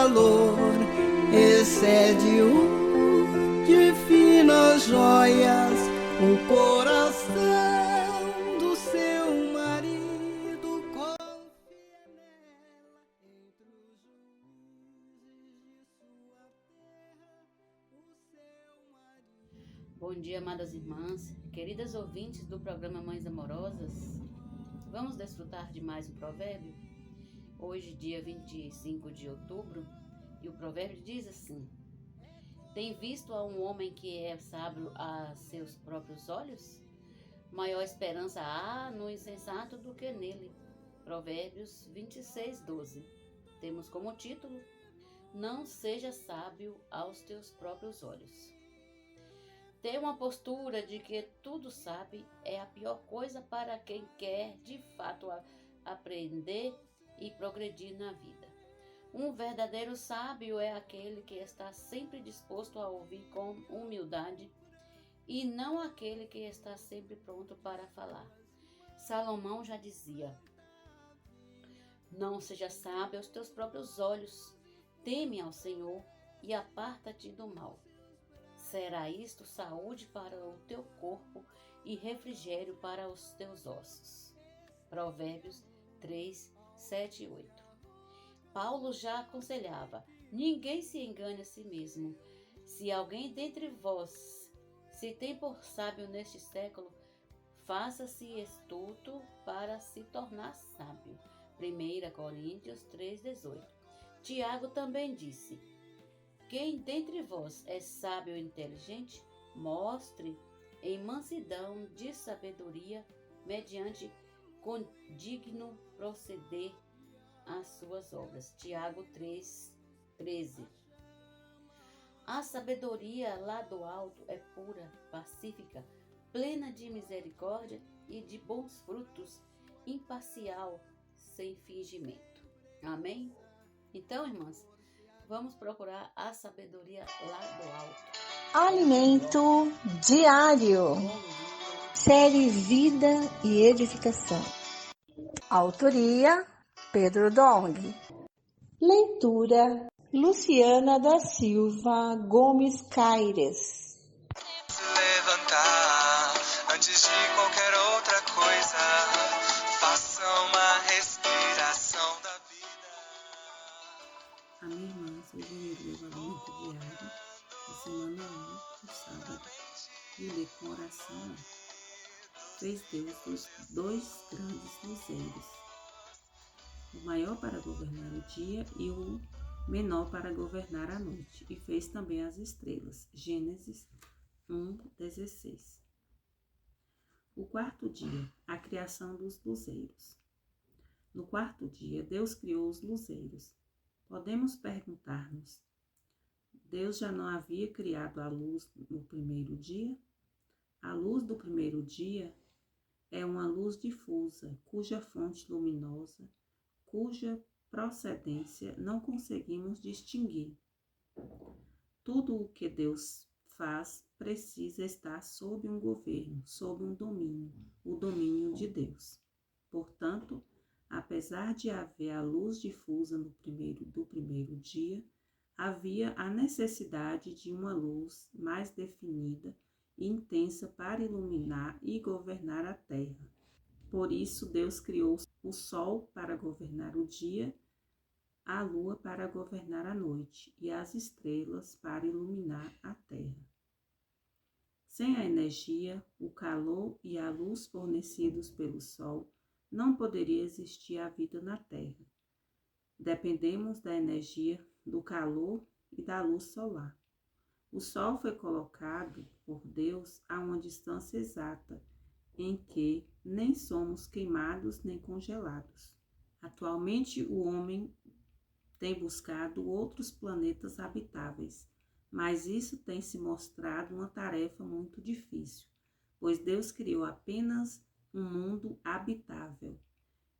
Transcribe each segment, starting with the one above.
valor excede o de finas joias, o coração do seu marido confia nela entre os juízes de sua terra, o seu marido. Bom dia, amadas irmãs, queridas ouvintes do programa Mães Amorosas. Vamos desfrutar de mais um provérbio? Hoje, dia 25 de outubro, e o provérbio diz assim: tem visto a um homem que é sábio a seus próprios olhos? Maior esperança há no insensato do que nele. Provérbios 26:12. Temos como título: não seja sábio aos teus próprios olhos. Ter uma postura de que tudo sabe é a pior coisa para quem quer de fato aprender e progredir na vida. Um verdadeiro sábio é aquele que está sempre disposto a ouvir com humildade e não aquele que está sempre pronto para falar. Salomão já dizia: não seja sábio aos teus próprios olhos, teme ao Senhor e aparta-te do mal. Será isto saúde para o teu corpo e refrigério para os teus ossos. Provérbios 3, 7 e 8. Paulo já aconselhava: ninguém se engane a si mesmo. Se alguém dentre vós se tem por sábio neste século, faça-se astuto para se tornar sábio. 1 Coríntios 3, 18. Tiago também disse: quem dentre vós é sábio e inteligente, mostre em mansidão de sabedoria, mediante condigno proceder às suas obras. Tiago 3, 13. A sabedoria lá do alto é pura, pacífica, plena de misericórdia e de bons frutos, imparcial, sem fingimento. Amém? Então, irmãs, vamos procurar a sabedoria lá do alto. Alimento diário. Série Vida e Edificação. Autoria: Pedro Dong. Leitura: Luciana da Silva Gomes Caires. Levantar antes de qualquer outra coisa, faça uma respiração da vida. Amém, irmãs? Hoje eu irei ler o alimento diário da semana 1, do sábado, e ler com oração. Fez Deus os dois grandes luzeiros, o maior para governar o dia e o menor para governar a noite, e fez também as estrelas. Gênesis 1:16. O quarto dia, a criação dos luzeiros. No quarto dia, Deus criou os luzeiros. Podemos perguntar-nos: Deus já não havia criado a luz no primeiro dia? A luz do primeiro dia é uma luz difusa, cuja fonte luminosa, cuja procedência não conseguimos distinguir. Tudo o que Deus faz precisa estar sob um governo, sob um domínio, o domínio de Deus. Portanto, apesar de haver a luz difusa do primeiro dia, havia a necessidade de uma luz mais definida e intensa para iluminar e governar a terra. Por isso, Deus criou o sol para governar o dia, a lua para governar a noite e as estrelas para iluminar a terra. Sem a energia, o calor e a luz fornecidos pelo sol, não poderia existir a vida na terra. Dependemos da energia, do calor e da luz solar. O sol foi colocado por Deus a uma distância exata, em que nem somos queimados nem congelados. Atualmente, o homem tem buscado outros planetas habitáveis, mas isso tem se mostrado uma tarefa muito difícil, pois Deus criou apenas um mundo habitável,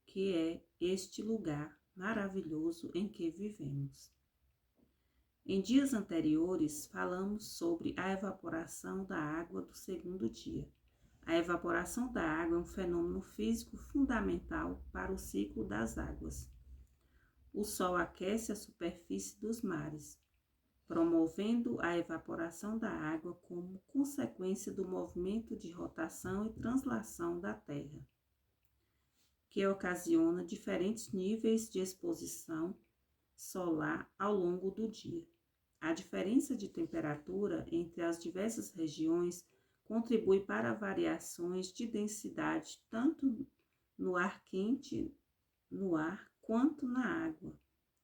que é este lugar maravilhoso em que vivemos. Em dias anteriores, falamos sobre a evaporação da água do segundo dia. A evaporação da água é um fenômeno físico fundamental para o ciclo das águas. o Sol aquece a superfície dos mares, promovendo a evaporação da água como consequência do movimento de rotação e translação da Terra, que ocasiona diferentes níveis de exposição solar ao longo do dia. A diferença de temperatura entre as diversas regiões contribui para variações de densidade tanto no ar quente no ar quanto na água,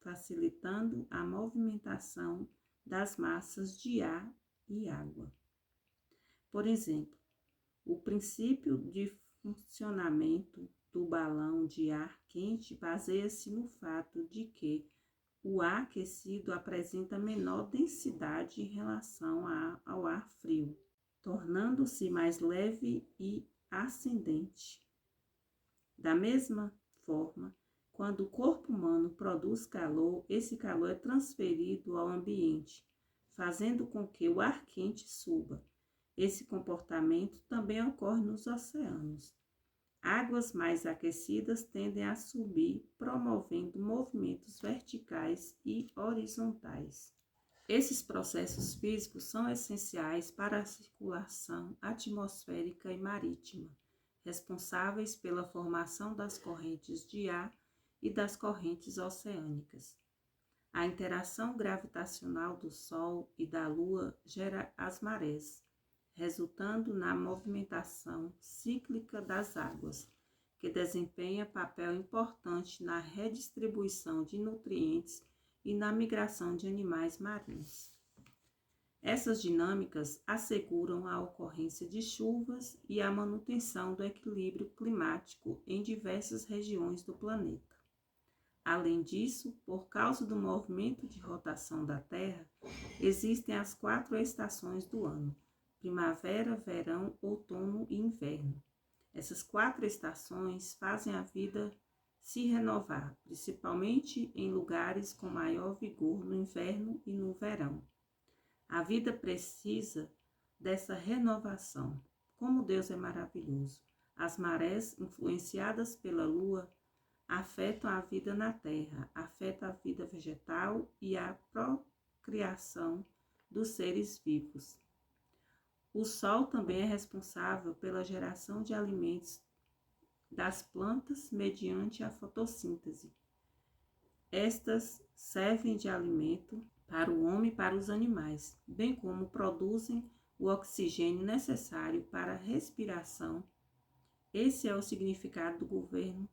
facilitando a movimentação das massas de ar e água. Por exemplo, o princípio de funcionamento do balão de ar quente baseia-se no fato de que o ar aquecido apresenta menor densidade em relação ao ar frio, tornando-se mais leve e ascendente. Da mesma forma, quando o corpo humano produz calor, esse calor é transferido ao ambiente, fazendo com que o ar quente suba. Esse comportamento também ocorre nos oceanos. Águas mais aquecidas tendem a subir, promovendo movimentos verticais e horizontais. Esses processos físicos são essenciais para a circulação atmosférica e marítima, responsáveis pela formação das correntes de ar e das correntes oceânicas. A interação gravitacional do Sol e da Lua gera as marés, resultando na movimentação cíclica das águas, que desempenha papel importante na redistribuição de nutrientes e na migração de animais marinhos. Essas dinâmicas asseguram a ocorrência de chuvas e a manutenção do equilíbrio climático em diversas regiões do planeta. Além disso, por causa do movimento de rotação da Terra, existem as 4 estações do ano: primavera, verão, outono e inverno. Essas 4 estações fazem a vida se renovar, principalmente em lugares com maior vigor no inverno e no verão. A vida precisa dessa renovação. Como Deus é maravilhoso! As marés, influenciadas pela Lua, afetam a vida na Terra, afetam a vida vegetal e a procriação dos seres vivos. O Sol também é responsável pela geração de alimentos das plantas mediante a fotossíntese. Estas servem de alimento para o homem e para os animais, bem como produzem o oxigênio necessário para a respiração. Esse é o significado do governo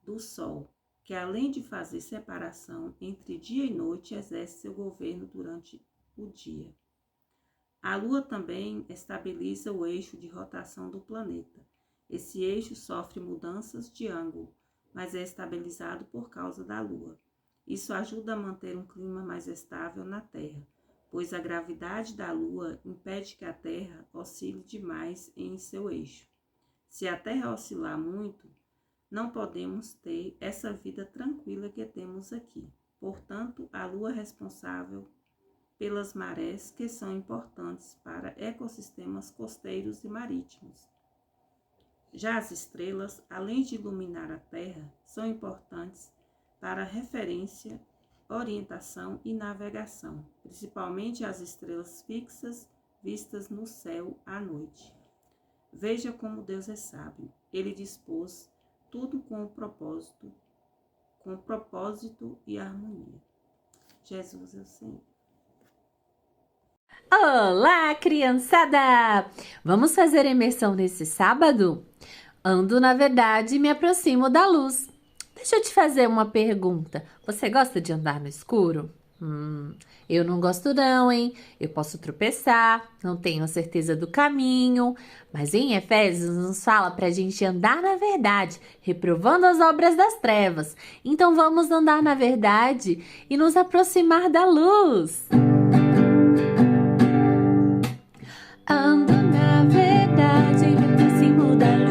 do Sol, que além de fazer separação entre dia e noite, exerce seu governo durante o dia. A Lua também estabiliza o eixo de rotação do planeta. Esse eixo sofre mudanças de ângulo, mas é estabilizado por causa da Lua. Isso ajuda a manter um clima mais estável na Terra, pois a gravidade da Lua impede que a Terra oscile demais em seu eixo. Se a Terra oscilar muito, não podemos ter essa vida tranquila que temos aqui. Portanto, a Lua é responsável pelas marés, que são importantes para ecossistemas costeiros e marítimos. Já as estrelas, além de iluminar a Terra, são importantes para referência, orientação e navegação, principalmente as estrelas fixas vistas no céu à noite. Veja como Deus é sábio. Ele dispôs tudo com propósito e harmonia. Jesus é o Senhor. Olá, criançada! Vamos fazer a imersão nesse sábado? Ando na verdade e me aproximo da luz. Deixa eu te fazer uma pergunta. Você gosta de andar no escuro? Eu não gosto não, hein? Eu posso tropeçar, não tenho certeza do caminho. Mas em Efésios nos fala pra gente andar na verdade, reprovando as obras das trevas. Então vamos andar na verdade e nos aproximar da luz. Ando na verdade e me aproximo da luz.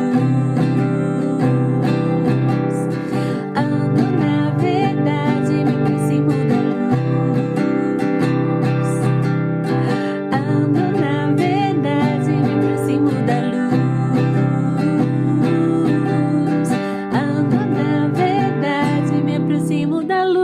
Ando na verdade e me aproximo da luz. Ando na verdade e me aproximo da luz. Ando na verdade e me aproximo da luz.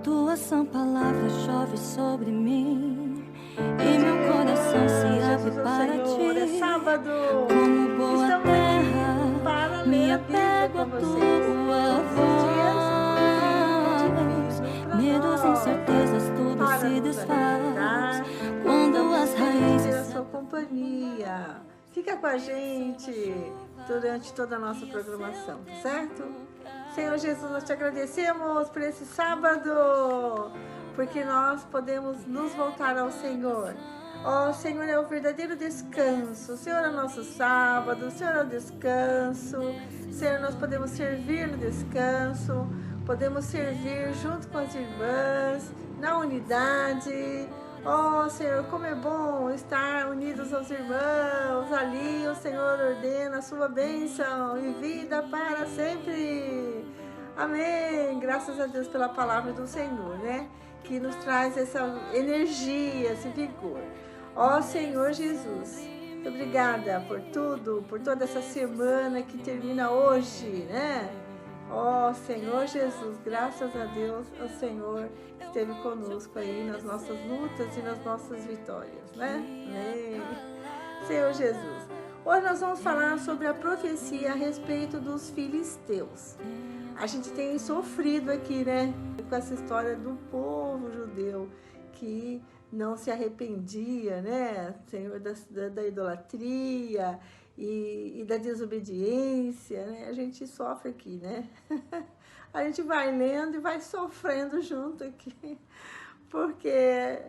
Tua sã palavra chove sobre mim e meu coração se abre Jesus, para Senhor, é ti. sábado. Como boa Estamos terra, para me ler a Bíblia apego com a vocês. tua voz. Medos, incertezas, tudo para se nos alimentar. desfaz quando Estamos as felizes de ter a raízes. sua companhia. Fica com a gente durante toda a nossa programação, tá certo? Senhor Jesus, nós te agradecemos por esse sábado, porque nós podemos nos voltar ao Senhor. Ó, Senhor, é o verdadeiro descanso. O Senhor é o nosso sábado, o Senhor é o descanso. Senhor, nós podemos servir no descanso, podemos servir junto com as irmãs, na unidade. Ó, Senhor, como é bom estar unidos aos irmãos. Ali o Senhor ordena a sua bênção e vida para sempre. Amém. Graças a Deus pela palavra do Senhor, né? Que nos traz essa energia, esse vigor. Ó Senhor Jesus, muito obrigada por tudo, por toda essa semana que termina hoje, né? Ó Senhor Jesus, graças a Deus, o Senhor esteve conosco aí nas nossas lutas e nas nossas vitórias, né? Amém. Senhor Jesus, hoje nós vamos falar sobre a profecia a respeito dos filisteus. A gente tem sofrido aqui, né? Com essa história do povo judeu que não se arrependia, né, Senhor, da idolatria e da desobediência, né? A gente sofre aqui, né? A gente vai lendo e vai sofrendo junto aqui, porque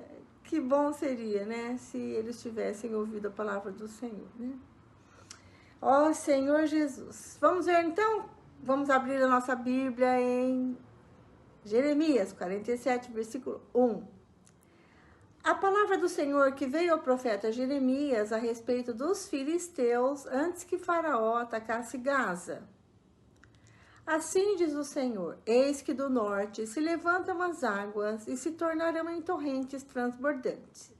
que bom seria, né, se eles tivessem ouvido a palavra do Senhor, né? Ó Senhor Jesus, vamos ver então, vamos abrir a nossa Bíblia em Jeremias 47, versículo 1. A palavra do Senhor que veio ao profeta Jeremias a respeito dos filisteus antes que Faraó atacasse Gaza. Assim diz o Senhor, eis que do norte se levantam as águas e se tornarão em torrentes transbordantes.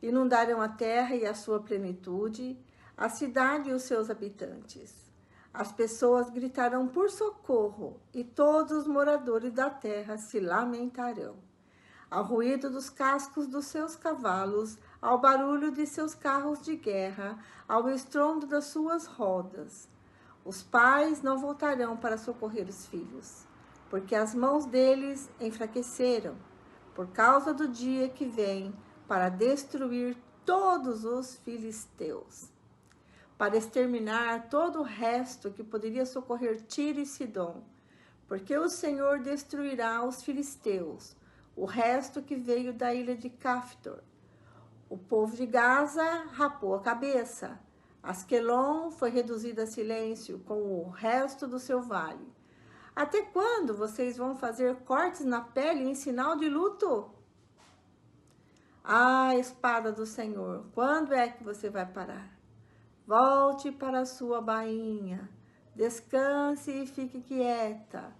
Inundarão a terra e a sua plenitude, a cidade e os seus habitantes. As pessoas gritarão por socorro e todos os moradores da terra se lamentarão. Ao ruído dos cascos dos seus cavalos, ao barulho de seus carros de guerra, ao estrondo das suas rodas. Os pais não voltarão para socorrer os filhos, porque as mãos deles enfraqueceram, por causa do dia que vem para destruir todos os filisteus, para exterminar todo o resto que poderia socorrer Tiro e Sidom, porque o Senhor destruirá os filisteus, o resto que veio da ilha de Caftor. O povo de Gaza rapou a cabeça. Asquelon foi reduzido a silêncio com o resto do seu vale. Até quando vocês vão fazer cortes na pele em sinal de luto? Ah, espada do Senhor, quando é que você vai parar? Volte para a sua bainha, descanse e fique quieta.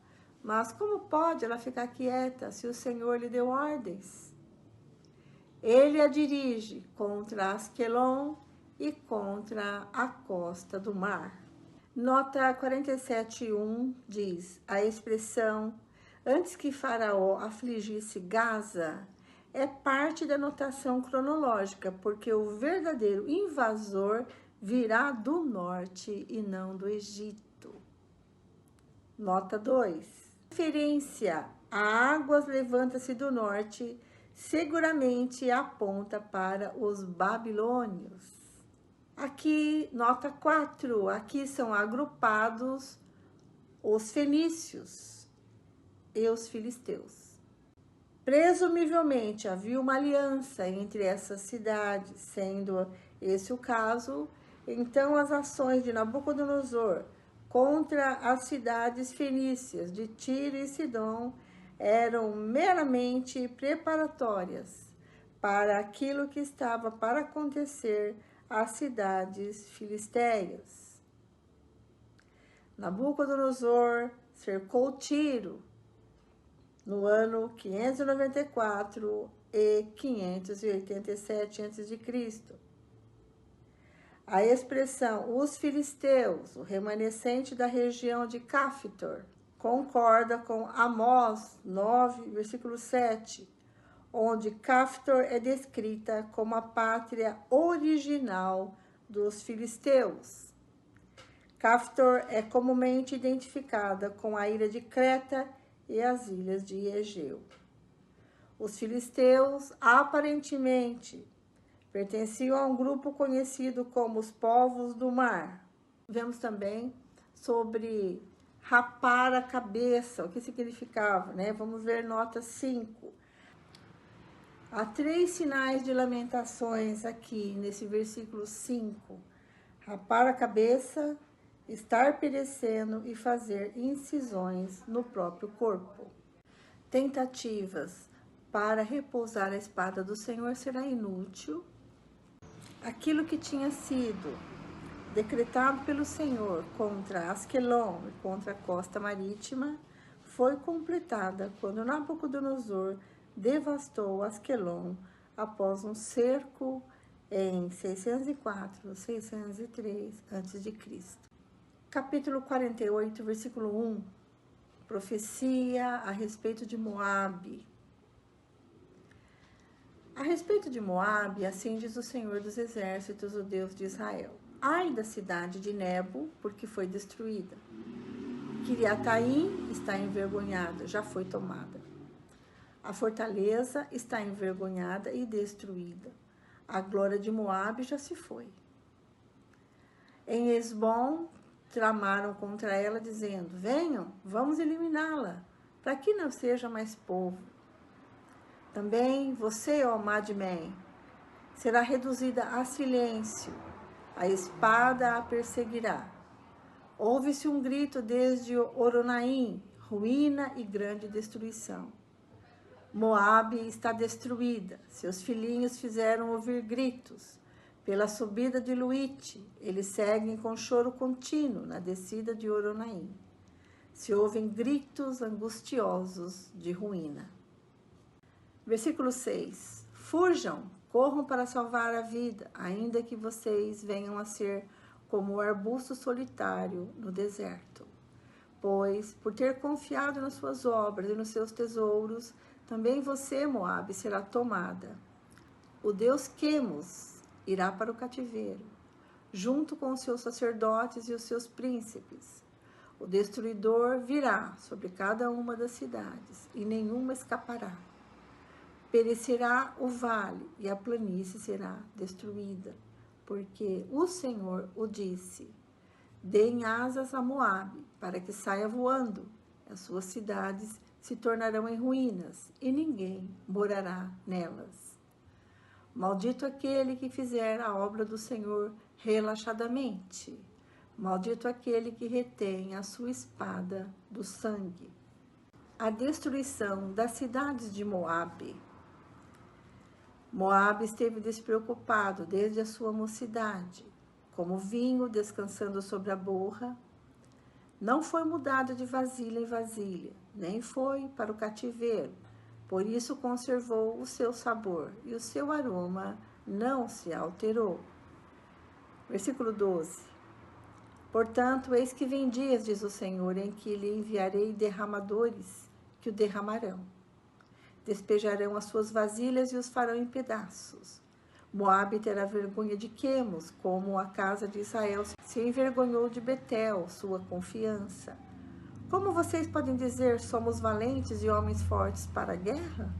Mas como pode ela ficar quieta se o Senhor lhe deu ordens? Ele a dirige contra Asquelon e contra a costa do mar. Nota 47.1 diz, a expressão antes que Faraó afligisse Gaza é parte da notação cronológica, porque o verdadeiro invasor virá do norte e não do Egito. Nota 2. Referência a águas levanta-se do norte, seguramente aponta para os babilônios. Aqui, nota 4, aqui são agrupados os fenícios e os filisteus. Presumivelmente havia uma aliança entre essas cidades, sendo esse o caso, então as ações de Nabucodonosor contra as cidades fenícias de Tiro e Sidom eram meramente preparatórias para aquilo que estava para acontecer às cidades filisteias. Nabucodonosor cercou Tiro no ano 594 e 587 a.C. A expressão os filisteus, o remanescente da região de Caftor, concorda com Amós 9, versículo 7, onde Caftor é descrita como a pátria original dos filisteus. Caftor é comumente identificada com a ilha de Creta e as ilhas de Egeu. Os filisteus, aparentemente, pertenciam a um grupo conhecido como os povos do mar. Vemos também sobre rapar a cabeça, o que significava, né? Vamos ver nota 5. Há 3 sinais de lamentações aqui nesse versículo 5. Rapar a cabeça, estar perecendo e fazer incisões no próprio corpo. Tentativas para repousar a espada do Senhor será inútil. Aquilo que tinha sido decretado pelo Senhor contra Asquelon e contra a costa marítima foi completada quando Nabucodonosor devastou Asquelon após um cerco em 604, 603 a.C. Capítulo 48, versículo 1, profecia a respeito de Moabe. A respeito de Moabe, assim diz o Senhor dos Exércitos, o Deus de Israel. Ai da cidade de Nebo, porque foi destruída. Kiriataim está envergonhada, já foi tomada. A fortaleza está envergonhada e destruída. A glória de Moabe já se foi. Em Esbom, tramaram contra ela, dizendo: venham, vamos eliminá-la, para que não seja mais povo. Também você, ó Madmen, será reduzida a silêncio, a espada a perseguirá. Ouve-se um grito desde Oronaim, ruína e grande destruição. Moabe está destruída, seus filhinhos fizeram ouvir gritos. Pela subida de Luite, eles seguem com choro contínuo na descida de Oronaim. Se ouvem gritos angustiosos de ruína. Versículo 6. Fujam, corram para salvar a vida, ainda que vocês venham a ser como o arbusto solitário no deserto. Pois, por ter confiado nas suas obras e nos seus tesouros, também você, Moabe, será tomada. O Deus Quemos irá para o cativeiro, junto com os seus sacerdotes e os seus príncipes. O destruidor virá sobre cada uma das cidades, e nenhuma escapará. Perecerá o vale e a planície será destruída, porque o Senhor o disse: deem asas a Moabe, para que saia voando. As suas cidades se tornarão em ruínas, e ninguém morará nelas. Maldito aquele que fizer a obra do Senhor relaxadamente. Maldito aquele que retém a sua espada do sangue. A destruição das cidades de Moabe. Moabe esteve despreocupado desde a sua mocidade, como vinho descansando sobre a borra. Não foi mudado de vasilha em vasilha, nem foi para o cativeiro. Por isso conservou o seu sabor, e o seu aroma não se alterou. Versículo 12. Portanto, eis que vem dias, diz o Senhor, em que lhe enviarei derramadores, que o derramarão. Despejarão as suas vasilhas e os farão em pedaços. Moabe terá vergonha de Quemos, como a casa de Israel se envergonhou de Betel, sua confiança. Como vocês podem dizer, somos valentes e homens fortes para a guerra?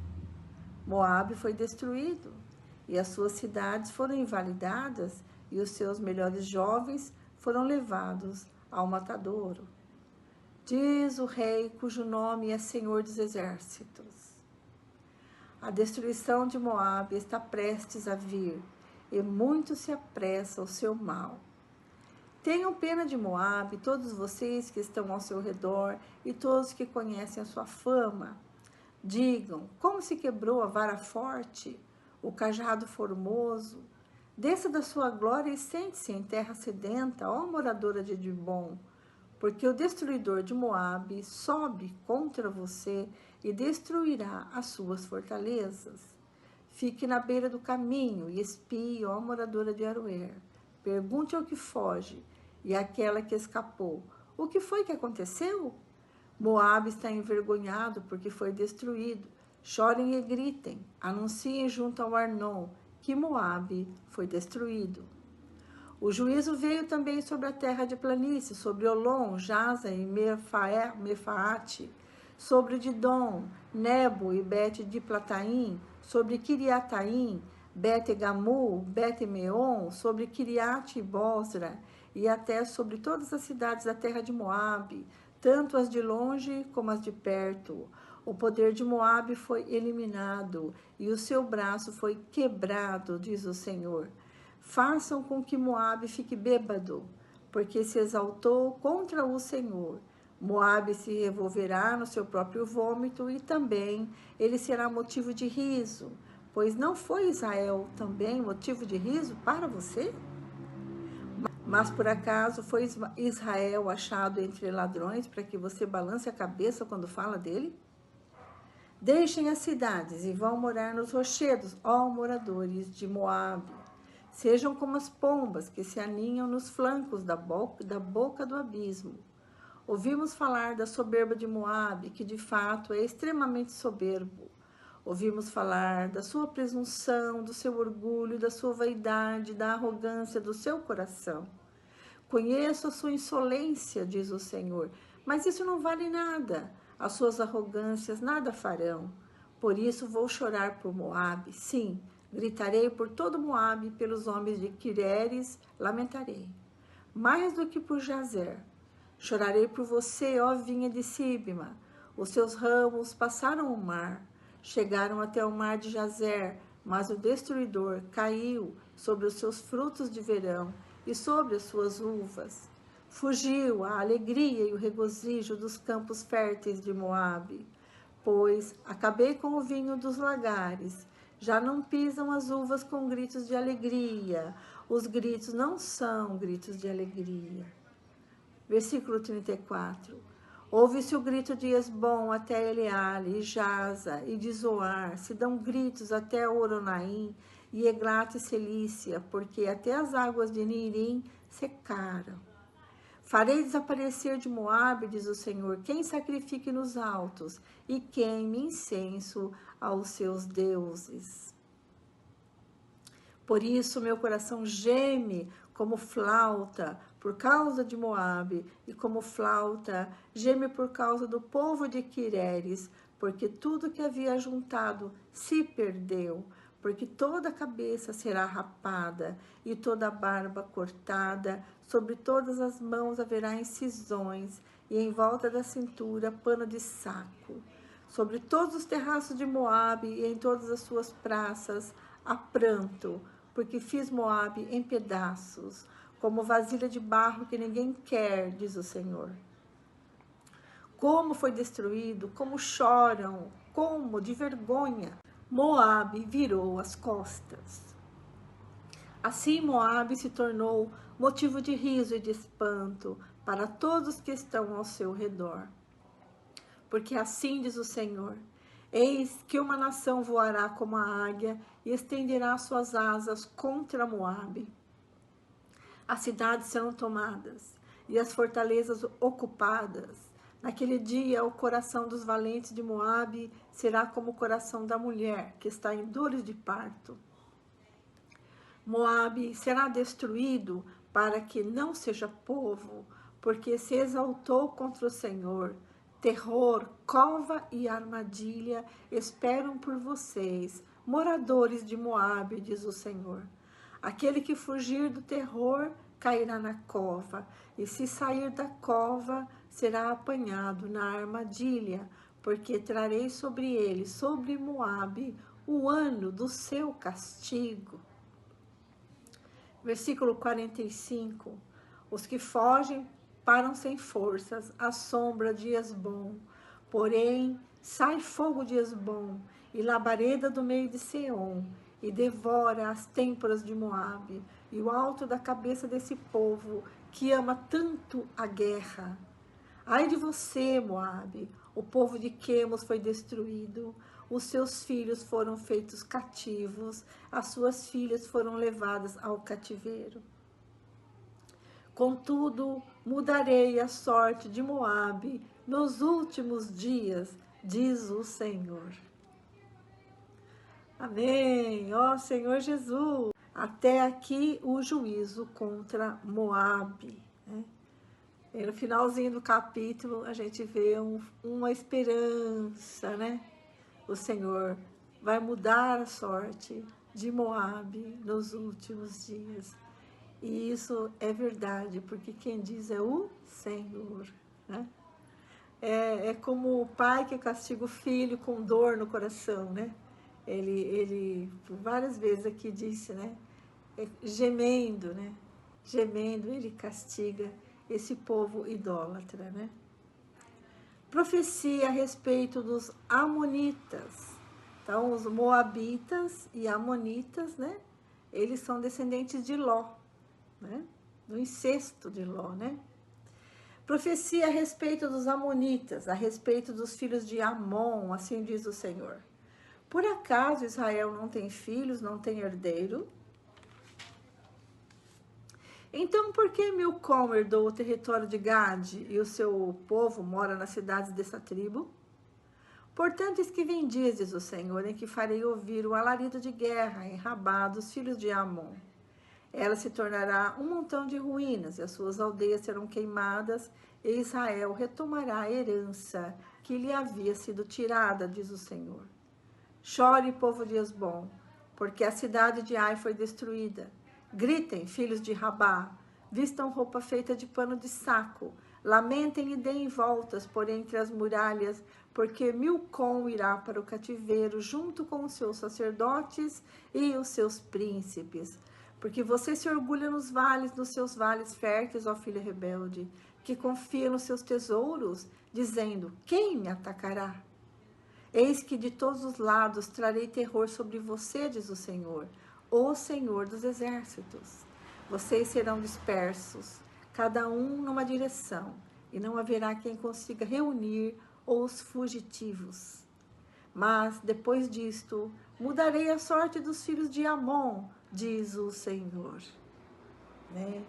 Moabe foi destruído, e as suas cidades foram invalidadas, e os seus melhores jovens foram levados ao matadouro. Diz o rei, cujo nome é Senhor dos Exércitos. A destruição de Moabe está prestes a vir, e muito se apressa o seu mal. Tenham pena de Moabe, todos vocês que estão ao seu redor e todos que conhecem a sua fama. Digam, como se quebrou a vara forte, o cajado formoso. Desça da sua glória e sente-se em terra sedenta, ó moradora de Dibom, porque o destruidor de Moabe sobe contra você e destruirá as suas fortalezas. Fique na beira do caminho e espie, ó moradora de Aroer. Pergunte ao que foge e àquela que escapou: o que foi que aconteceu? Moabe está envergonhado porque foi destruído. Chorem e gritem, anunciem junto ao Arnon que Moabe foi destruído. O juízo veio também sobre a terra de planície, sobre Olom, Jaza e Mefaate, sobre Didom, Nebo e Bet de Plataim, sobre Kiriataim, Bet-Gamu, Bet-Meon, sobre Kiriate e Bosra, e até sobre todas as cidades da terra de Moabe, tanto as de longe como as de perto. O poder de Moabe foi eliminado e o seu braço foi quebrado, diz o Senhor. Façam com que Moabe fique bêbado, porque se exaltou contra o Senhor. Moabe se revolverá no seu próprio vômito e também ele será motivo de riso, pois não foi Israel também motivo de riso para você? Mas por acaso foi Israel achado entre ladrões para que você balance a cabeça quando fala dele? Deixem as cidades e vão morar nos rochedos, ó moradores de Moabe. Sejam como as pombas que se aninham nos flancos da boca do abismo. Ouvimos falar da soberba de Moabe, que de fato é extremamente soberbo. Ouvimos falar da sua presunção, do seu orgulho, da sua vaidade, da arrogância do seu coração. Conheço a sua insolência, diz o Senhor, mas isso não vale nada. As suas arrogâncias nada farão. Por isso vou chorar por Moabe, sim, gritarei por todo Moabe, pelos homens de Quireres, lamentarei. Mais do que por Jazer. Chorarei por você, ó vinha de Sibma. Os seus ramos passaram o mar, chegaram até o mar de Jazer, mas o destruidor caiu sobre os seus frutos de verão e sobre as suas uvas. Fugiu a alegria e o regozijo dos campos férteis de Moabe, pois acabei com o vinho dos lagares. Já não pisam as uvas com gritos de alegria. Os gritos não são gritos de alegria. Versículo 34. Ouve-se o grito de Esbom até Eleale, e Jaza, e de Zoar. Se dão gritos até Oronaim, e Eglat e Celícia, porque até as águas de Nirim secaram. Farei desaparecer de Moabe, diz o Senhor, quem sacrifique nos altos e queime incenso aos seus deuses. Por isso meu coração geme como flauta por causa de Moabe, e como flauta geme por causa do povo de Quireres, porque tudo que havia juntado se perdeu, porque toda a cabeça será rapada e toda a barba cortada, sobre todas as mãos haverá incisões, e em volta da cintura pano de saco. Sobre todos os terraços de Moabe e em todas as suas praças há pranto, porque fiz Moabe em pedaços, como vasilha de barro que ninguém quer, diz o Senhor. Como foi destruído, como choram, como de vergonha. Moabe virou as costas. Assim Moabe se tornou motivo de riso e de espanto para todos que estão ao seu redor. Porque assim diz o Senhor: eis que uma nação voará como a águia e estenderá suas asas contra Moabe. As cidades serão tomadas e as fortalezas ocupadas. Naquele dia, o coração dos valentes de Moabe será como o coração da mulher que está em dores de parto. Moabe será destruído para que não seja povo, porque se exaltou contra o Senhor. Terror, cova e armadilha esperam por vocês, moradores de Moabe, diz o Senhor. Aquele que fugir do terror cairá na cova, e se sair da cova, será apanhado na armadilha, porque trarei sobre ele, sobre Moabe, o ano do seu castigo. Versículo 45. Os que fogem param sem forças à sombra de Esbom. Porém, sai fogo de Esbom e labareda do meio de Seom, e devora as têmporas de Moabe e o alto da cabeça desse povo que ama tanto a guerra. Ai de você, Moabe, o povo de Quemos foi destruído, os seus filhos foram feitos cativos, as suas filhas foram levadas ao cativeiro. Contudo, mudarei a sorte de Moabe nos últimos dias, diz o Senhor. Amém, ó Senhor Jesus. Até aqui o juízo contra Moabe, né? E no finalzinho do capítulo a gente vê uma esperança, né? O Senhor vai mudar a sorte de Moabe nos últimos dias. E isso é verdade, porque quem diz é o Senhor, né? É como o pai que castiga o filho com dor no coração, né? Ele várias vezes aqui disse, né? Gemendo, né? Gemendo, ele castiga esse povo idólatra, né? Profecia a respeito dos amonitas. Então, os moabitas e amonitas, né? Eles são descendentes de Ló, né? Do incesto de Ló, né? Profecia a respeito dos amonitas, a respeito dos filhos de Amon, assim diz o Senhor. Por acaso Israel não tem filhos, não tem herdeiro? Então, por que Milcom herdou o território de Gade e o seu povo mora nas cidades dessa tribo? Portanto, eis que vem dias, diz o Senhor, em que farei ouvir o alarido de guerra em Rabá dos filhos de Amon. Ela se tornará um montão de ruínas, e as suas aldeias serão queimadas, e Israel retomará a herança que lhe havia sido tirada, diz o Senhor. Chore, povo de Esbom, porque a cidade de Ai foi destruída. Gritem, filhos de Rabá, vistam roupa feita de pano de saco, lamentem e deem voltas por entre as muralhas, porque Milcom irá para o cativeiro junto com os seus sacerdotes e os seus príncipes. Porque você se orgulha nos seus vales férteis, ó filha rebelde, que confia nos seus tesouros, dizendo, quem me atacará? Eis que de todos os lados trarei terror sobre você, diz o Senhor dos exércitos. Vocês serão dispersos, cada um numa direção, e não haverá quem consiga reunir os fugitivos. Mas, depois disto, mudarei a sorte dos filhos de Amon, diz o Senhor. Né?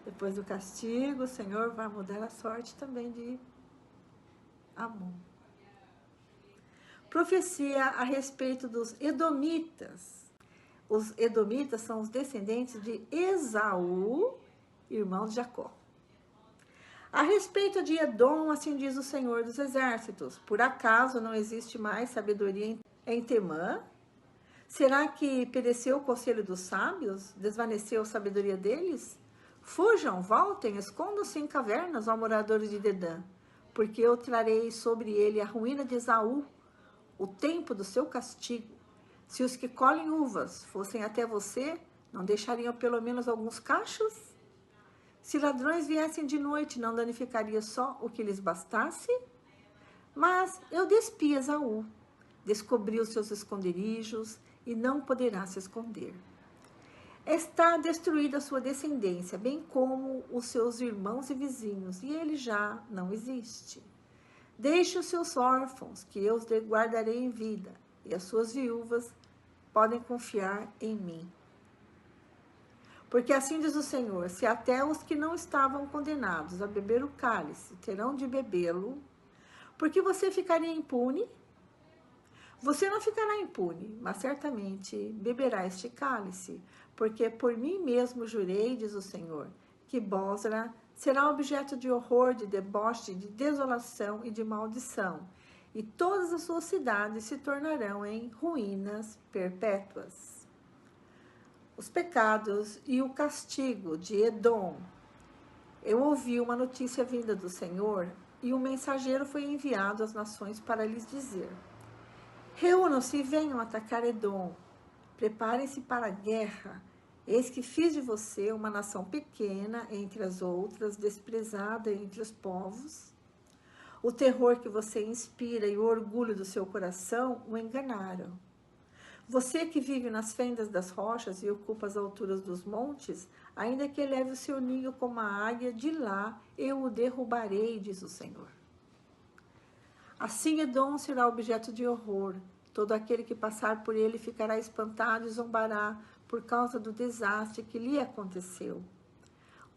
Depois do castigo, o Senhor vai mudar a sorte também de Amon. Profecia a respeito dos edomitas. Os edomitas são os descendentes de Esaú, irmão de Jacó. A respeito de Edom, assim diz o Senhor dos exércitos, por acaso não existe mais sabedoria em Temã? Será que pereceu o conselho dos sábios? Desvaneceu a sabedoria deles? Fujam, voltem, escondam-se em cavernas, ó moradores de Dedã, porque eu trarei sobre ele a ruína de Esaú, o tempo do seu castigo. Se os que colhem uvas fossem até você, não deixariam pelo menos alguns cachos? Se ladrões viessem de noite, não danificaria só o que lhes bastasse? Mas eu despi Esaú, descobri os seus esconderijos e não poderá se esconder. Está destruída a sua descendência, bem como os seus irmãos e vizinhos, e ele já não existe. Deixe os seus órfãos, que eu os guardarei em vida, e as suas viúvas podem confiar em mim. Porque assim diz o Senhor, se até os que não estavam condenados a beber o cálice terão de bebê-lo, porque você ficaria impune? Você não ficará impune, mas certamente beberá este cálice, porque por mim mesmo jurei, diz o Senhor, que Bosra será objeto de horror, de deboche, de desolação e de maldição, e todas as suas cidades se tornarão em ruínas perpétuas. Os pecados e o castigo de Edom. Eu ouvi uma notícia vinda do Senhor, e um mensageiro foi enviado às nações para lhes dizer: reúnam-se e venham atacar Edom. Preparem-se para a guerra. Eis que fiz de você uma nação pequena entre as outras, desprezada entre os povos. O terror que você inspira e o orgulho do seu coração o enganaram. Você que vive nas fendas das rochas e ocupa as alturas dos montes, ainda que eleve o seu ninho como a águia, de lá eu o derrubarei, diz o Senhor. Assim Edom será objeto de horror. Todo aquele que passar por ele ficará espantado e zombará por causa do desastre que lhe aconteceu.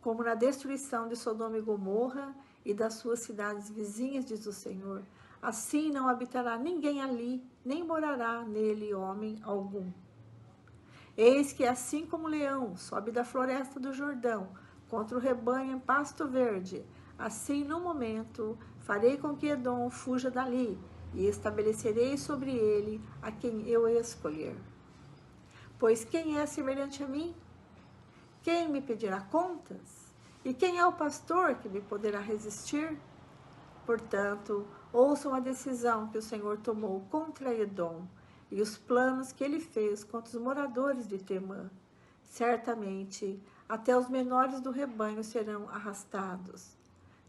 como na destruição de Sodoma e Gomorra e das suas cidades vizinhas, diz o Senhor. Assim não habitará ninguém ali, nem morará nele homem algum. Eis que assim como o leão sobe da floresta do Jordão contra o rebanho em pasto verde, assim no momento farei com que Edom fuja dali e estabelecerei sobre ele a quem eu escolher. Pois quem é semelhante a mim? Quem me pedirá contas? E quem é o pastor que me poderá resistir? Portanto, ouçam a decisão que o Senhor tomou contra Edom e os planos que ele fez contra os moradores de Temã. Certamente, até os menores do rebanho serão arrastados.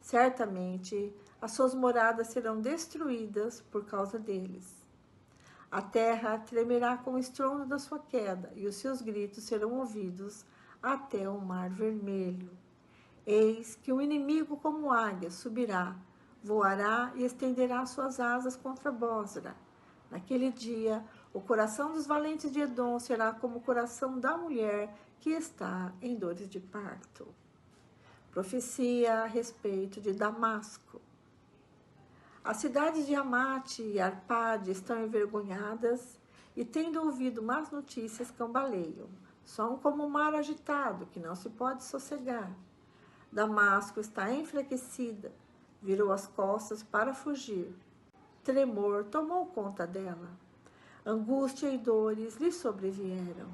Certamente, as suas moradas serão destruídas por causa deles. A terra tremerá com o estrondo da sua queda, e os seus gritos serão ouvidos até o mar vermelho. Eis que um inimigo como águia subirá, voará e estenderá suas asas contra Bósra. Naquele dia, o coração dos valentes de Edom será como o coração da mulher que está em dores de parto. Profecia a respeito de Damasco. As cidades de Amate e Arpade estão envergonhadas e, tendo ouvido más notícias, cambaleiam. São como um mar agitado que não se pode sossegar. Damasco está enfraquecida, virou as costas para fugir. Tremor tomou conta dela. Angústia e dores lhe sobrevieram.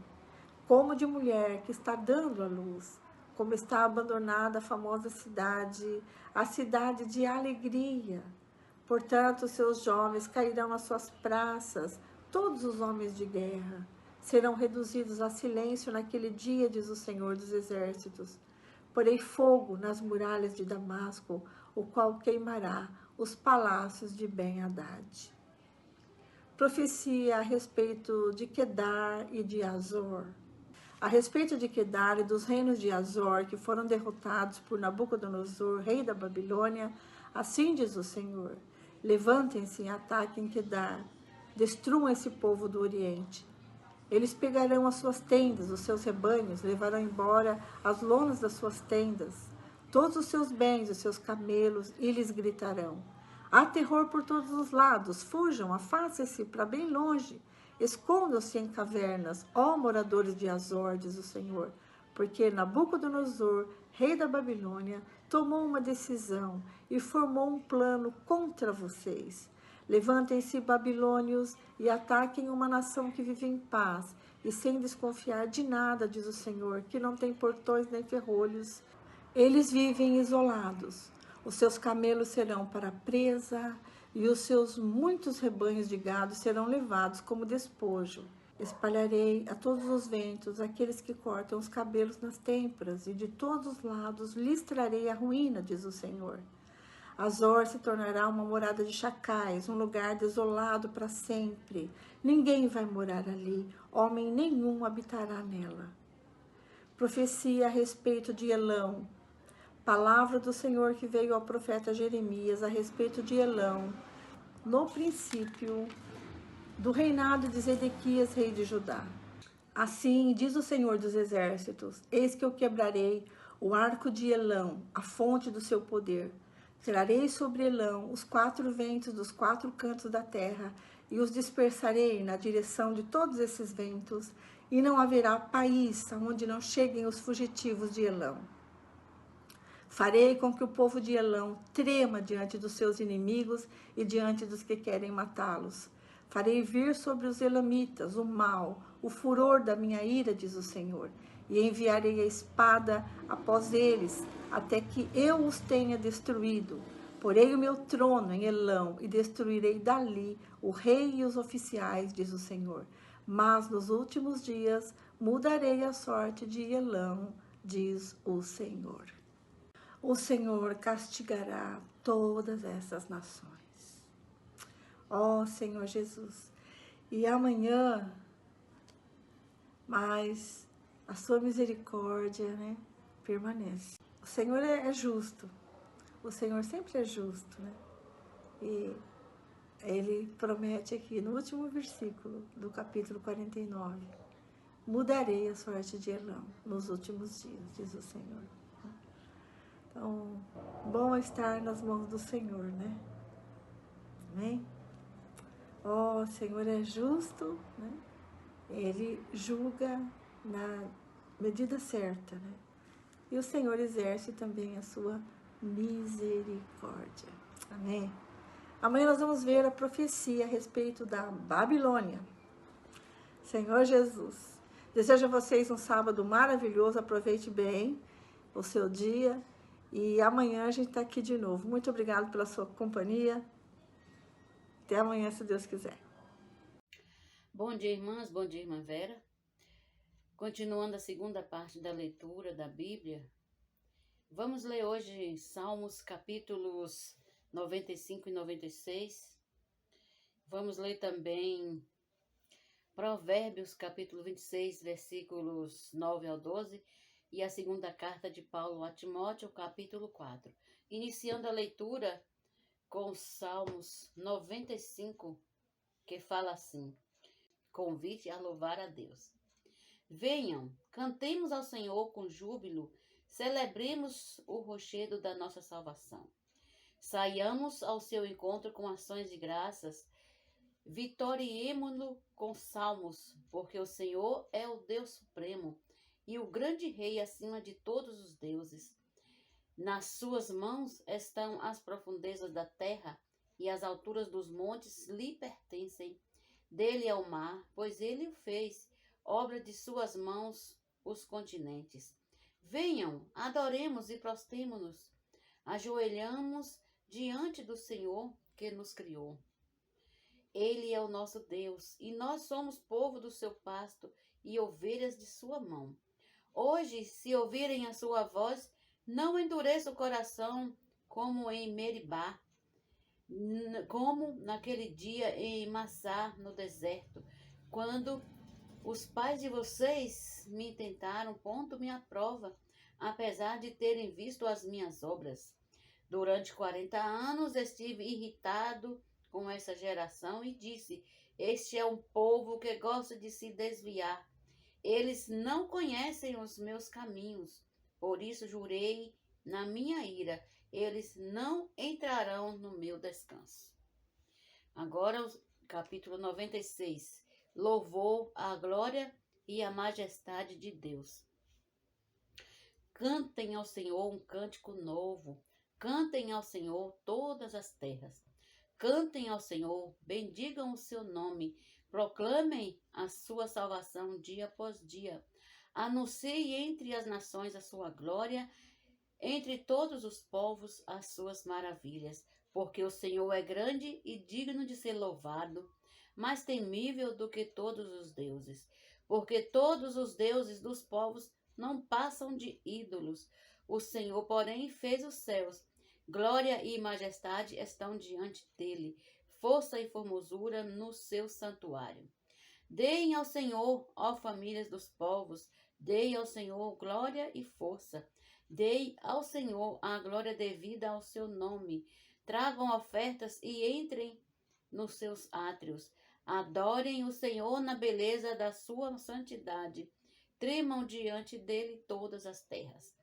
Como de mulher que está dando à luz, como está abandonada a famosa cidade, a cidade de alegria. Portanto, seus jovens cairão nas suas praças, todos os homens de guerra. Serão reduzidos a silêncio naquele dia, diz o Senhor dos Exércitos. Porei fogo nas muralhas de Damasco, o qual queimará os palácios de Ben-Hadad. Profecia a respeito de Quedar e de Azor. A respeito de Quedar e dos reinos de Azor, que foram derrotados por Nabucodonosor, rei da Babilônia, assim diz o Senhor: levantem-se e ataquem Quedar, destruam esse povo do Oriente. Eles pegarão as suas tendas, os seus rebanhos, levarão embora as lonas das suas tendas, todos os seus bens, os seus camelos, e lhes gritarão: há terror por todos os lados, fujam, afastem-se para bem longe, escondam-se em cavernas, ó moradores de Azor, diz o Senhor, porque Nabucodonosor, rei da Babilônia, tomou uma decisão e formou um plano contra vocês. Levantem-se, babilônios, e ataquem uma nação que vive em paz, e sem desconfiar de nada, diz o Senhor, que não tem portões nem ferrolhos. Eles vivem isolados. Os seus camelos serão para presa, e os seus muitos rebanhos de gado serão levados como despojo. Espalharei a todos os ventos aqueles que cortam os cabelos nas têmporas, e de todos os lados lhes trarei a ruína, diz o Senhor. Azor se tornará uma morada de chacais, um lugar desolado para sempre. Ninguém vai morar ali, homem nenhum habitará nela. Profecia a respeito de Elão. Palavra do Senhor que veio ao profeta Jeremias a respeito de Elão, no princípio do reinado de Zedequias, rei de Judá. Assim diz o Senhor dos Exércitos: eis que eu quebrarei o arco de Elão, a fonte do seu poder. Trarei sobre Elão os 4 ventos dos 4 cantos da terra, e os dispersarei na direção de todos esses ventos, e não haverá país onde não cheguem os fugitivos de Elão. Farei com que o povo de Elão trema diante dos seus inimigos e diante dos que querem matá-los. Farei vir sobre os elamitas o mal, o furor da minha ira, diz o Senhor, e enviarei a espada após eles, até que eu os tenha destruído. Porei o meu trono em Elão e destruirei dali o rei e os oficiais, diz o Senhor. Mas nos últimos dias mudarei a sorte de Elão, diz o Senhor. O Senhor castigará todas essas nações. Ó Senhor Jesus, e amanhã, mas a sua misericórdia, né, permanece. O Senhor é justo, o Senhor sempre é justo, né? E Ele promete aqui no último versículo do capítulo 49, mudarei a sorte de Elão nos últimos dias, diz o Senhor. Então, bom estar nas mãos do Senhor, né? Amém? O Senhor é justo, né? Ele julga na medida certa, né? E o Senhor exerce também a sua misericórdia. Amém? Amanhã nós vamos ver a profecia a respeito da Babilônia. Senhor Jesus, desejo a vocês um sábado maravilhoso, aproveite bem o seu dia e amanhã a gente está aqui de novo. Muito obrigado pela sua companhia. Até amanhã, se Deus quiser. Bom dia, irmãs. Bom dia, irmã Vera. Continuando a segunda parte da leitura da Bíblia, vamos ler hoje Salmos capítulos 95 e 96. Vamos ler também Provérbios capítulo 26, versículos 9 ao 12 e a segunda carta de Paulo a Timóteo, capítulo 4. Iniciando a leitura com Salmos 95, que fala assim: convite a louvar a Deus. Venham, cantemos ao Senhor com júbilo, celebremos o rochedo da nossa salvação. Saiamos ao seu encontro com ações de graças, vitoriemo-lo com salmos, porque o Senhor é o Deus supremo e o grande rei acima de todos os deuses. Nas suas mãos estão as profundezas da terra e as alturas dos montes lhe pertencem. Dele é o mar, pois ele o fez, obra de suas mãos os continentes. Venham, adoremos e prostremo-nos, ajoelhamos diante do Senhor que nos criou. Ele é o nosso Deus, e nós somos povo do seu pasto e ovelhas de sua mão. Hoje, se ouvirem a sua voz, não endureça o coração como em Meribá, como naquele dia em Massá, no deserto, quando os pais de vocês me tentaram, pondo-me à prova, apesar de terem visto as minhas obras. Durante 40 anos estive irritado com essa geração e disse: este é um povo que gosta de se desviar. Eles não conhecem os meus caminhos. Por isso jurei na minha ira, eles não entrarão no meu descanso. Agora o capítulo 96. Louvor à glória e à majestade de Deus. Cantem ao Senhor um cântico novo. Cantem ao Senhor todas as terras. Cantem ao Senhor, bendigam o seu nome, proclamem a sua salvação dia após dia. Anuncie entre as nações a sua glória, entre todos os povos as suas maravilhas, porque o Senhor é grande e digno de ser louvado, mais temível do que todos os deuses, porque todos os deuses dos povos não passam de ídolos. O Senhor, porém, fez os céus. Glória e majestade estão diante dele, força e formosura no seu santuário. Deem ao Senhor, ó famílias dos povos, deem ao Senhor glória e força. Deem ao Senhor a glória devida ao seu nome. Tragam ofertas e entrem nos seus átrios. Adorem o Senhor na beleza da sua santidade. Tremam diante dele todas as terras.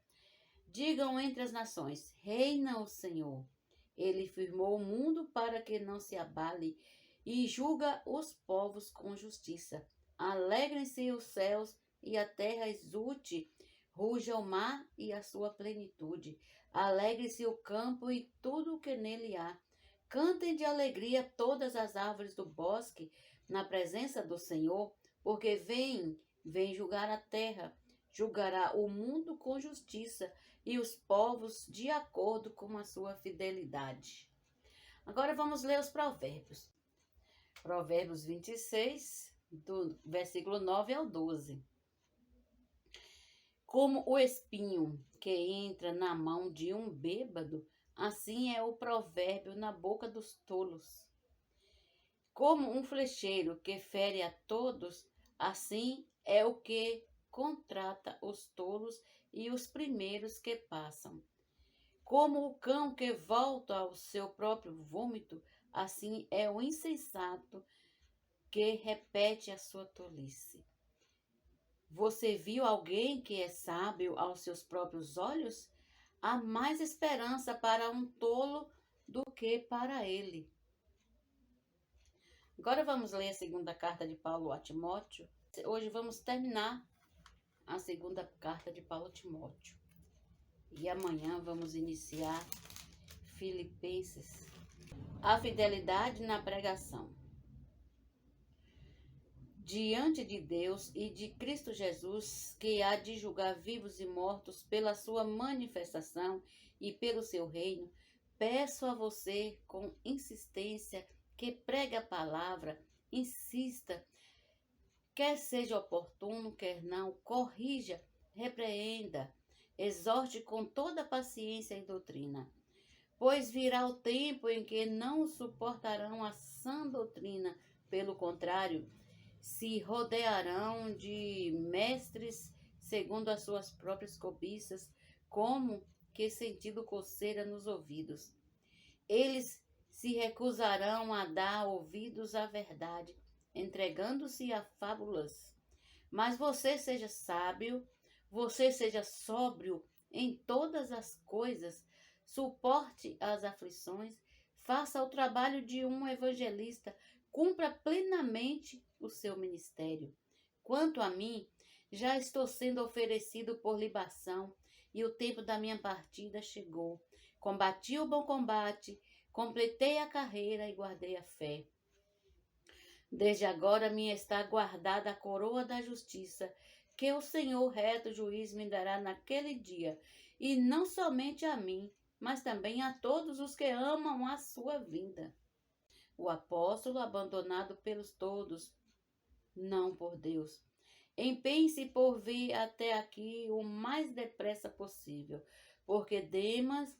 Digam entre as nações: reina o Senhor. Ele firmou o mundo para que não se abale e julga os povos com justiça. Alegrem-se os céus e a terra exulte, ruja o mar e a sua plenitude. Alegre-se o campo e tudo o que nele há. Cantem de alegria todas as árvores do bosque na presença do Senhor, porque vem julgar a terra. Julgará o mundo com justiça e os povos de acordo com a sua fidelidade. Agora vamos ler os provérbios. Provérbios 26, do versículo 9 ao 12. Como o espinho que entra na mão de um bêbado, assim é o provérbio na boca dos tolos. Como um flecheiro que fere a todos, assim é o que contrata os tolos e os primeiros que passam. Como o cão que volta ao seu próprio vômito, assim é o insensato que repete a sua tolice. Você viu alguém que é sábio aos seus próprios olhos? há mais esperança para um tolo do que para ele. Agora vamos ler a segunda carta de Paulo a Timóteo. Hoje vamos terminar a segunda carta de Paulo a Timóteo. E amanhã vamos iniciar Filipenses. A fidelidade na pregação. Diante de Deus e de Cristo Jesus, que há de julgar vivos e mortos pela sua manifestação e pelo seu reino, peço a você com insistência que pregue a palavra, insista, quer seja oportuno, quer não, corrija, repreenda, exorte com toda paciência e doutrina. Pois virá o tempo em que não suportarão a sã doutrina, pelo contrário, se rodearão de mestres segundo as suas próprias cobiças, como que sentindo coceira nos ouvidos. Eles se recusarão a dar ouvidos à verdade, entregando-se a fábulas. Mas você seja sábio, você seja sóbrio em todas as coisas, suporte as aflições, faça o trabalho de um evangelista, cumpra plenamente o seu ministério. Quanto a mim, já estou sendo oferecido por libação e o tempo da minha partida chegou. Combati o bom combate, completei a carreira e guardei a fé. Desde agora me está guardada a coroa da justiça, que o Senhor reto juiz me dará naquele dia, e não somente a mim, mas também a todos os que amam a sua vinda. O apóstolo, abandonado pelos todos, não por Deus. Empenhe-se por vir até aqui o mais depressa possível, porque Demas,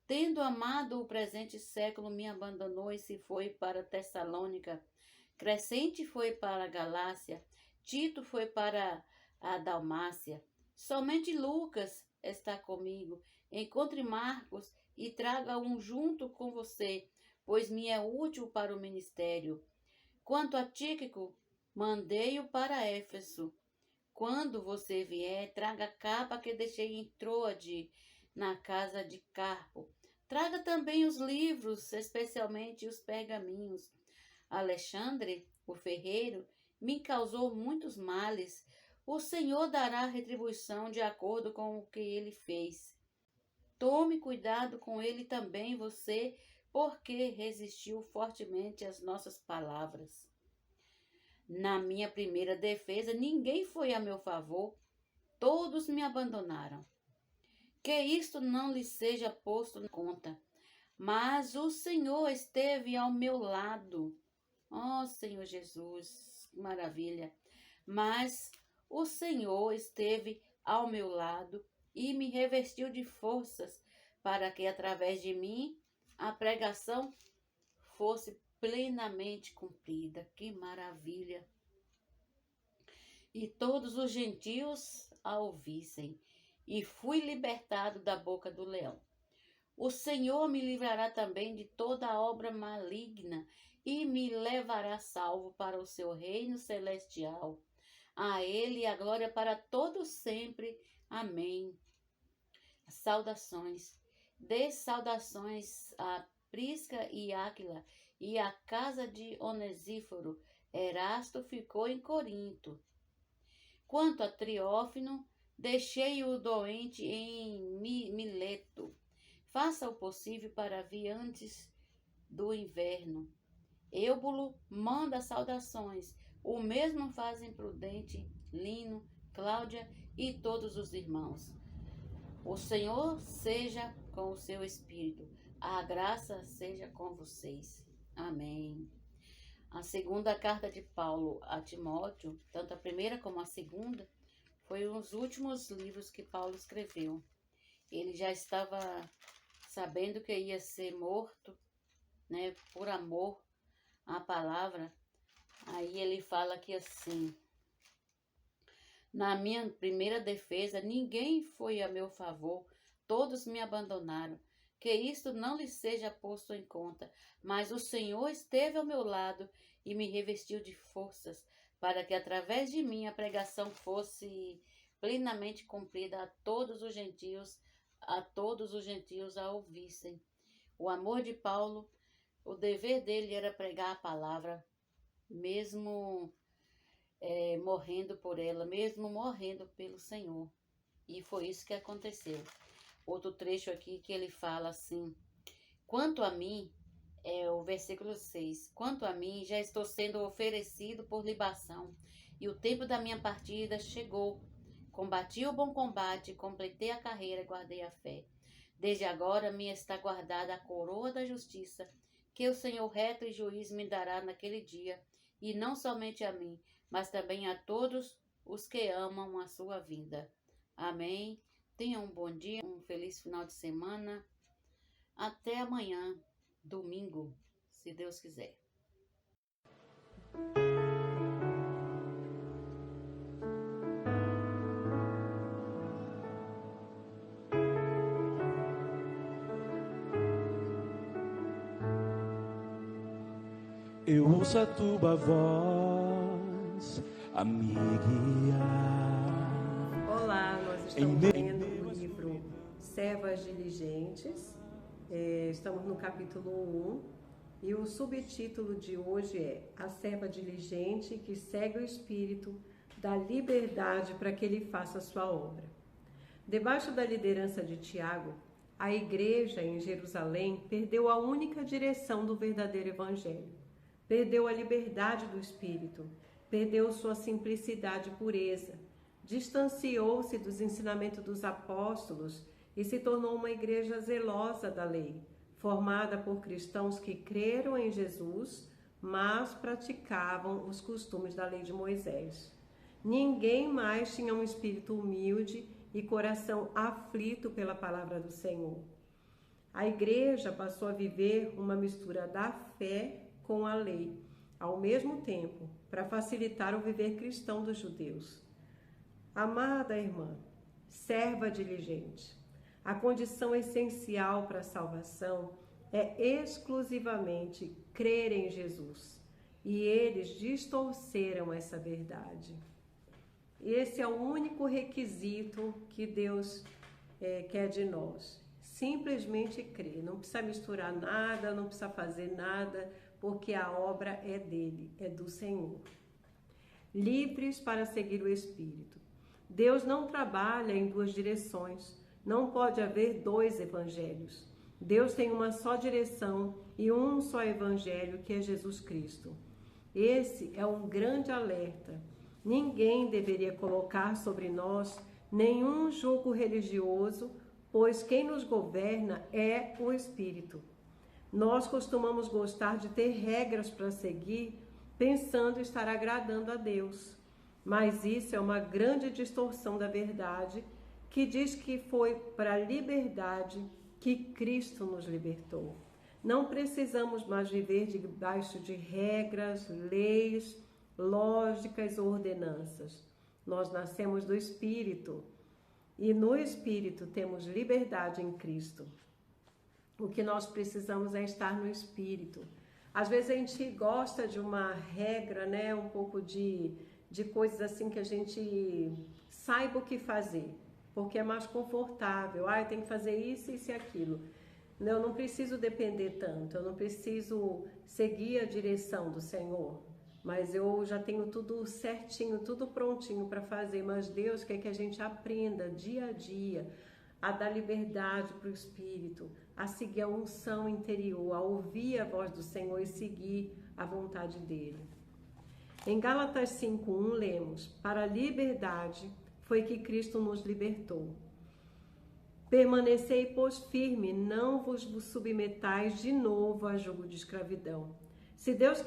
tendo amado o presente século, me abandonou e se foi para Tessalônica. Crescente foi para a Galácia, Tito foi para a Dalmácia. Somente Lucas está comigo. Encontre Marcos e traga-o junto com você, pois me é útil para o ministério. Quanto a Tíquico, mandei-o para Éfeso. Quando você vier, traga a capa que deixei em Troade, na casa de Carpo. Traga também os livros, especialmente os pergaminhos. Alexandre, o ferreiro, me causou muitos males. O Senhor dará retribuição de acordo com o que ele fez. Tome cuidado com ele também, você, porque resistiu fortemente às nossas palavras. Na minha primeira defesa, ninguém foi a meu favor, todos me abandonaram. Que isto não lhe seja posto em conta, mas o Senhor esteve ao meu lado. Ó Senhor Jesus, que maravilha! Mas o Senhor esteve ao meu lado e me revestiu de forças para que, através de mim, a pregação fosse plenamente cumprida. Que maravilha! E todos os gentios a ouvissem, e fui libertado da boca do leão. O Senhor me livrará também de toda obra maligna e me levará salvo para o seu reino celestial. A ele a glória para todos sempre. Amém. Saudações. Dê saudações a Prisca e Áquila e a casa de Onesíforo. Erasto ficou em Corinto. Quanto a Triófilo, deixei-o doente em Mileto. Faça o possível para vir antes do inverno. Eubulo manda saudações. O mesmo fazem Prudente, Lino, Cláudia e todos os irmãos. O Senhor seja com o seu espírito. A graça seja com vocês. Amém. A segunda carta de Paulo a Timóteo, tanto a primeira como a segunda, foi um dos últimos livros que Paulo escreveu. Ele já estava sabendo que ia ser morto, né, por amor à palavra. Aí ele fala aqui assim: na minha primeira defesa, ninguém foi a meu favor, todos me abandonaram. Que isto não lhe seja posto em conta, mas o Senhor esteve ao meu lado e me revestiu de forças, para que através de mim a pregação fosse plenamente cumprida a todos os gentios, a todos os gentios a ouvissem. O amor de Paulo, o dever dele era pregar a palavra, mesmo morrendo por ela, mesmo morrendo pelo Senhor. E foi isso que aconteceu. Outro trecho aqui que ele fala assim: quanto a mim, o versículo 6, quanto a mim, já estou sendo oferecido por libação, e o tempo da minha partida chegou. Combati o bom combate, completei a carreira, guardei a fé. Desde agora me está guardada a coroa da justiça, que o Senhor reto e juiz me dará naquele dia, e não somente a mim, mas também a todos os que amam a sua vinda. Amém. Tenham um bom dia, um feliz final de semana. Até amanhã, domingo, se Deus quiser. Eu ouço a tua voz a me guiar. Olá, nós estamos lendo o livro Servas Diligentes. Estamos no capítulo 1 e o subtítulo de hoje é A Serva Diligente que segue o Espírito, dá liberdade para que ele faça a sua obra. Debaixo da liderança de Tiago, a igreja em Jerusalém perdeu a única direção do verdadeiro evangelho. Perdeu a liberdade do Espírito, perdeu sua simplicidade e pureza, distanciou-se dos ensinamentos dos apóstolos e se tornou uma igreja zelosa da lei, formada por cristãos que creram em Jesus, mas praticavam os costumes da lei de Moisés. Ninguém mais tinha um espírito humilde e coração aflito pela palavra do Senhor. A igreja passou a viver uma mistura da fé com a lei, ao mesmo tempo, para facilitar o viver cristão dos judeus. Amada irmã, serva diligente, a condição essencial para a salvação é exclusivamente crer em Jesus, e eles distorceram essa verdade. Esse é o único requisito que Deus quer de nós, simplesmente crer, não precisa misturar nada, não precisa fazer nada, porque a obra é dele, é do Senhor. Livres para seguir o Espírito. Deus não trabalha em duas direções, não pode haver dois evangelhos. Deus tem uma só direção e um só evangelho, que é Jesus Cristo. Esse é um grande alerta. Ninguém deveria colocar sobre nós nenhum jugo religioso, pois quem nos governa é o Espírito. Nós costumamos gostar de ter regras para seguir, pensando estar agradando a Deus. Mas isso é uma grande distorção da verdade, que diz que foi para a liberdade que Cristo nos libertou. Não precisamos mais viver debaixo de regras, leis, lógicas ou ordenanças. Nós nascemos do Espírito e no Espírito temos liberdade em Cristo. O que nós precisamos é estar no Espírito. Às vezes a gente gosta de uma regra, né? Um pouco de coisas assim que a gente saiba o que fazer, porque é mais confortável. Ah, eu tenho que fazer isso, isso e aquilo. Eu não preciso depender tanto, eu não preciso seguir a direção do Senhor, mas eu já tenho tudo certinho, tudo prontinho para fazer. Mas Deus quer que a gente aprenda dia a dia a dar liberdade para o Espírito, a seguir a unção interior, a ouvir a voz do Senhor e seguir a vontade dele. Em Gálatas 5:1 lemos: para a liberdade foi que Cristo nos libertou. Permanecei, pois, firme, não vos submetais de novo a jugo de escravidão. Se Deus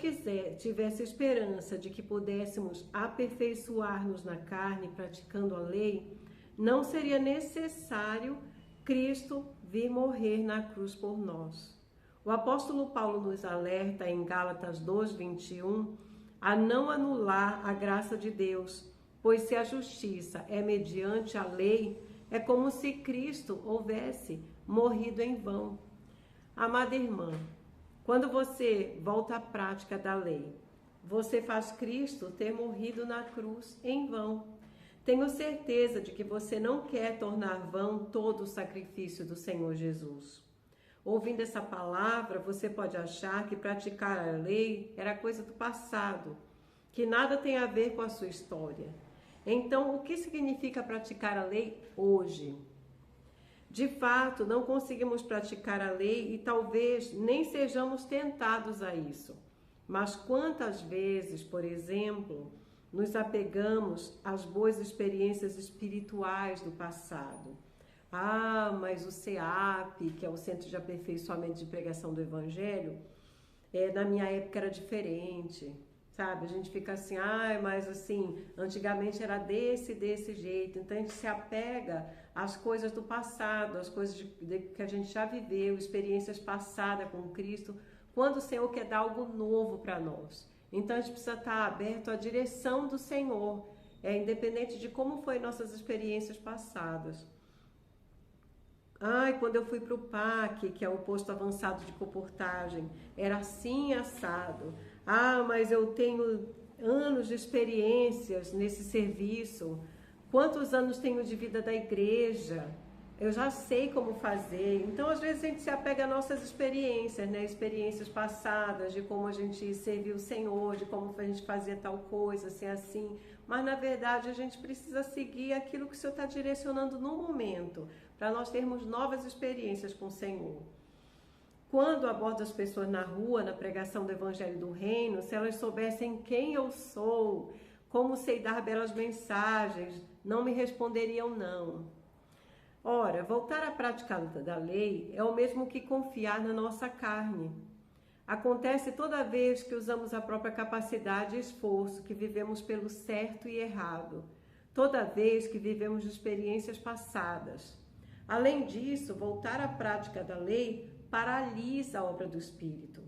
tivesse esperança de que pudéssemos aperfeiçoar-nos na carne praticando a lei, não seria necessário Cristo vir morrer na cruz por nós. O apóstolo Paulo nos alerta em Gálatas 2:21 a não anular a graça de Deus, pois se a justiça é mediante a lei, é como se Cristo houvesse morrido em vão. Amada irmã, quando você volta à prática da lei, você faz Cristo ter morrido na cruz em vão. Tenho certeza de que você não quer tornar vão todo o sacrifício do Senhor Jesus. Ouvindo essa palavra, você pode achar que praticar a lei era coisa do passado, que nada tem a ver com a sua história. Então, o que significa praticar a lei hoje? De fato, não conseguimos praticar a lei e talvez nem sejamos tentados a isso. Mas quantas vezes, por exemplo, nos apegamos às boas experiências espirituais do passado? Ah, mas o CEAP, que é o Centro de Aperfeiçoamento de Pregação do Evangelho, na minha época era diferente, sabe? A gente fica assim, mas assim, antigamente era desse jeito. Então a gente se apega às coisas do passado, às coisas que a gente já viveu, experiências passadas com Cristo, quando o Senhor quer dar algo novo para nós. Então a gente precisa estar aberto à direção do Senhor, independente de como foi nossas experiências passadas. Quando eu fui para o PAC, que é o posto avançado de comportagem, era assim assado. Mas eu tenho anos de experiências nesse serviço. Quantos anos tenho de vida da igreja? Eu já sei como fazer. Então, às vezes, a gente se apega a nossas experiências, né? Experiências passadas, de como a gente serviu o Senhor, de como a gente fazia tal coisa, assim. Mas, na verdade, a gente precisa seguir aquilo que o Senhor está direcionando no momento, para nós termos novas experiências com o Senhor. Quando abordo as pessoas na rua, na pregação do Evangelho do Reino, se elas soubessem quem eu sou, como sei dar belas mensagens, não me responderiam não. Ora, voltar à prática da lei é o mesmo que confiar na nossa carne. Acontece toda vez que usamos a própria capacidade e esforço, que vivemos pelo certo e errado, toda vez que vivemos de experiências passadas. Além disso, voltar à prática da lei paralisa a obra do Espírito.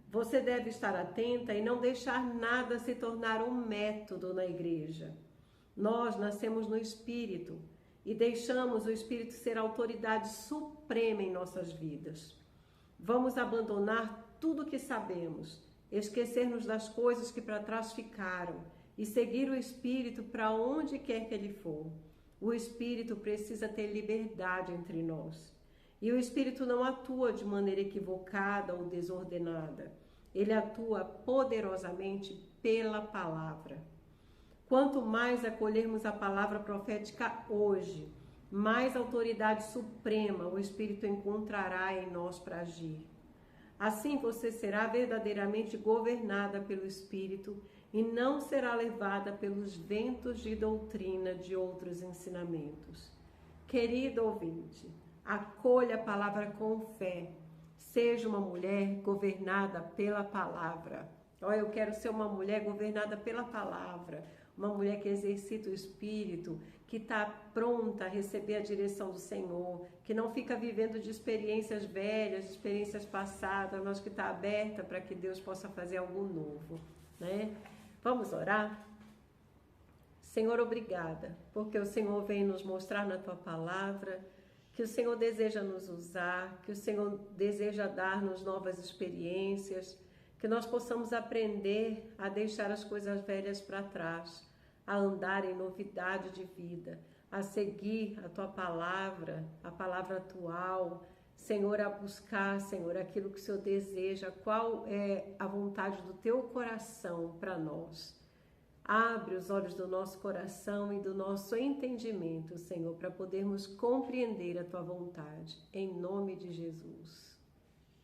Você deve estar atenta e não deixar nada se tornar um método na igreja. Nós nascemos no Espírito e deixamos o Espírito ser a autoridade suprema em nossas vidas. Vamos abandonar tudo o que sabemos, esquecer-nos das coisas que para trás ficaram e seguir o Espírito para onde quer que ele for. O Espírito precisa ter liberdade entre nós. E o Espírito não atua de maneira equivocada ou desordenada. Ele atua poderosamente pela palavra. Quanto mais acolhermos a palavra profética hoje, mais autoridade suprema o Espírito encontrará em nós para agir. Assim você será verdadeiramente governada pelo Espírito e não será levada pelos ventos de doutrina de outros ensinamentos. Querido ouvinte, acolha a palavra com fé. Seja uma mulher governada pela palavra. Eu quero ser uma mulher governada pela palavra. Uma mulher que exercita o Espírito, que está pronta a receber a direção do Senhor, que não fica vivendo de experiências velhas, de experiências passadas, mas que está aberta para que Deus possa fazer algo novo, né? Vamos orar? Senhor, obrigada, porque o Senhor vem nos mostrar na Tua palavra que o Senhor deseja nos usar, que o Senhor deseja dar-nos novas experiências, que nós possamos aprender a deixar as coisas velhas para trás, a andar em novidade de vida, a seguir a Tua palavra, a palavra atual, Senhor, a buscar, Senhor, aquilo que o Senhor deseja, qual é a vontade do Teu coração para nós. Abre os olhos do nosso coração e do nosso entendimento, Senhor, para podermos compreender a Tua vontade, em nome de Jesus.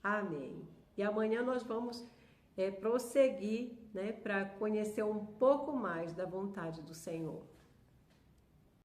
Amém. E amanhã nós vamos prosseguir, né, para conhecer um pouco mais da vontade do Senhor.